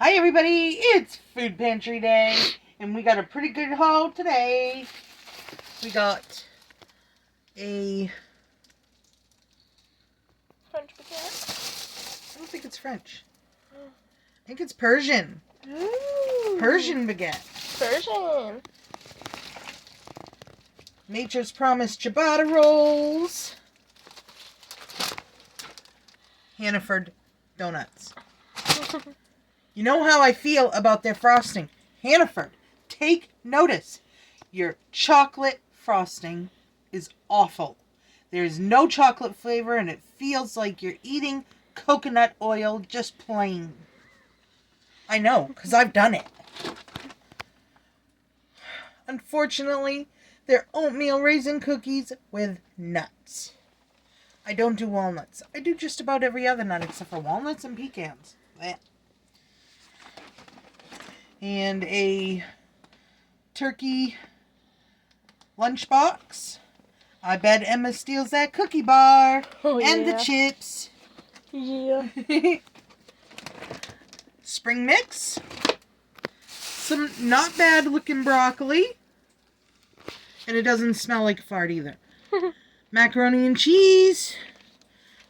Hi everybody, it's Food Pantry Day, and we got a pretty good haul today. We got a... French baguette? I don't think it's French. I think it's Persian. Ooh. Persian baguette. Persian. Nature's Promise ciabatta rolls. Hannaford donuts. You know how I feel about their frosting. Hannaford, take notice. Your chocolate frosting is awful. There's no chocolate flavor and it feels like you're eating coconut oil just plain. I know, because I've done it. Unfortunately, they're oatmeal raisin cookies with nuts. I don't do walnuts. I do just about every other nut except for walnuts and pecans. Blech. And a turkey lunchbox. I bet Emma steals that cookie bar. Oh, and yeah. the chips. Yeah. Spring mix. Some not bad looking broccoli. And it doesn't smell like a fart either. Macaroni and cheese.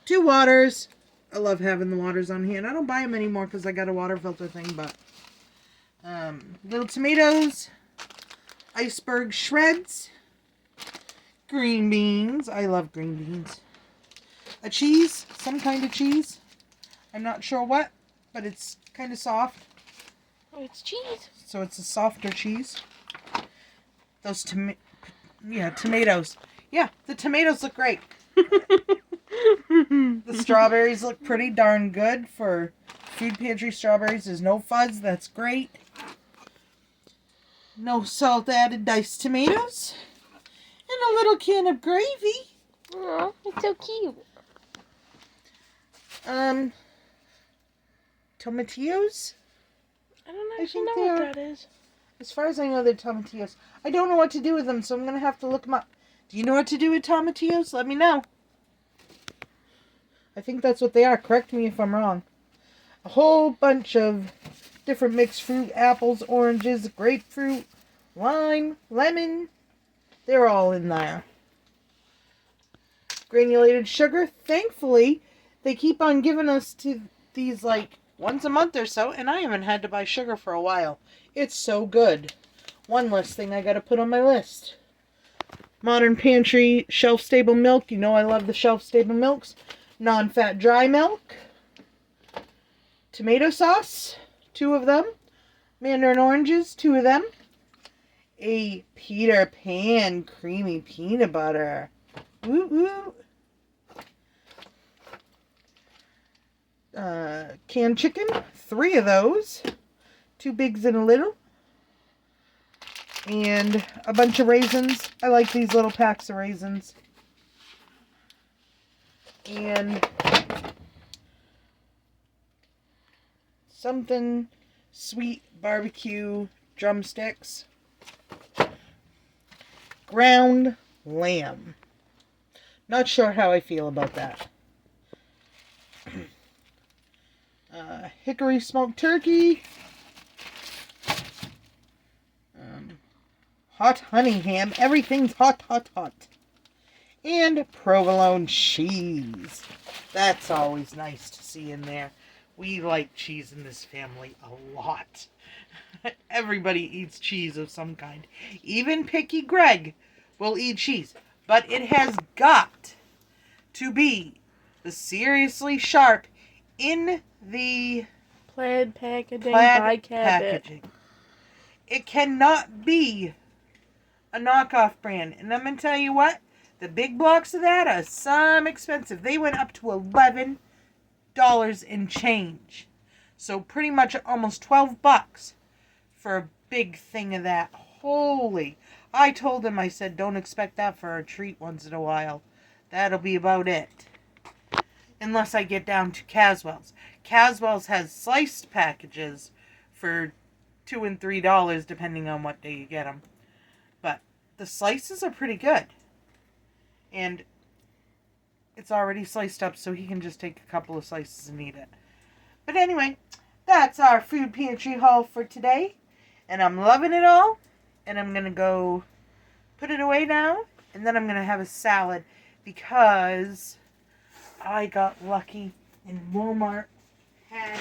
2 waters. I love having the waters on hand. I don't buy them anymore because I got a water filter thing, but little tomatoes, iceberg shreds, green beans. I love green beans. A cheese, some kind of cheese. I'm not sure what, but it's kind of soft. It's cheese. So it's a softer cheese. Those tomatoes. Yeah, the tomatoes look great. The strawberries look pretty darn good for Food Pantry strawberries. There's no fuzz. That's great. No salt added diced tomatoes. And a little can of gravy. Oh, it's so cute. Tomatillos? I don't I actually think know they what are. that is. As far as I know, they're tomatillos. I don't know what to do with them, so I'm going to have to look them up. Do you know what to do with tomatillos? Let me know. I think that's what they are. Correct me if I'm wrong. A whole bunch of different mixed fruit, apples, oranges, grapefruit, lime, lemon. They're all in there. Granulated sugar. Thankfully, they keep on giving us to these like once a month or so, and I haven't had to buy sugar for a while. It's so good. One less thing I got to put on my list. Modern Pantry shelf-stable milk. You know I love the shelf-stable milks. Non-fat dry milk. Tomato sauce, 2 of them. Mandarin oranges, 2 of them. A Peter Pan creamy peanut butter. Woo woo. Canned chicken, 3 of those. 2 bigs and a little. And a bunch of raisins. I like these little packs of raisins. And something sweet barbecue drumsticks. Ground lamb. Not sure how I feel about that. Hickory smoked turkey. Hot honey ham. Everything's hot, hot, hot. And provolone cheese. That's always nice to see in there. We like cheese in this family a lot. Everybody eats cheese of some kind. Even Picky Greg will eat cheese. But it has got to be the seriously sharp in the Plaid packaging by Cabot. packaging. It cannot be a knockoff brand. And I'm going to tell you what. The big blocks of that are some expensive. They went up to $11 and change. So pretty much almost $12 for a big thing of that. Holy. I told him, I said, don't expect that for a treat once in a while. That'll be about it. Unless I get down to Caswell's. Caswell's has sliced packages for $2 and $3 depending on what day you get them. But the slices are pretty good. And it's already sliced up, so he can just take a couple of slices and eat it. But anyway, that's our food pantry haul for today. And I'm loving it all. And I'm going to go put it away now. And then I'm going to have a salad because I got lucky and Walmart had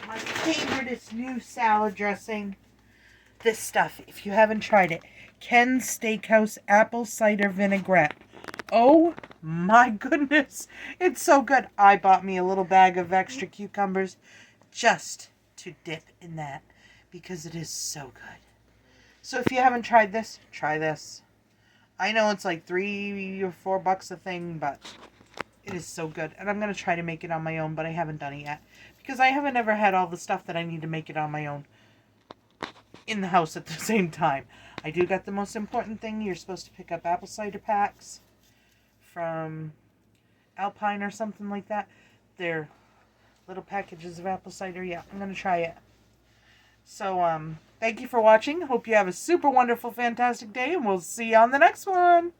my favoriteest new salad dressing. This stuff, if you haven't tried it, Ken's Steakhouse apple cider vinaigrette. Oh my goodness, it's so good. I bought me a little bag of extra cucumbers just to dip in that because it is so good. So if you haven't tried this, try this. I know it's like $3 or $4 a thing, but it is so good. And I'm going to try to make it on my own, but I haven't done it yet because I haven't ever had all the stuff that I need to make it on my own in the house at the same time. I do got the most important thing. You're supposed to pick up apple cider packs from Alpine or something like that. They're little packages of apple cider. Yeah, I'm going to try it. So, thank you for watching. Hope you have a super wonderful, fantastic day, and we'll see you on the next one.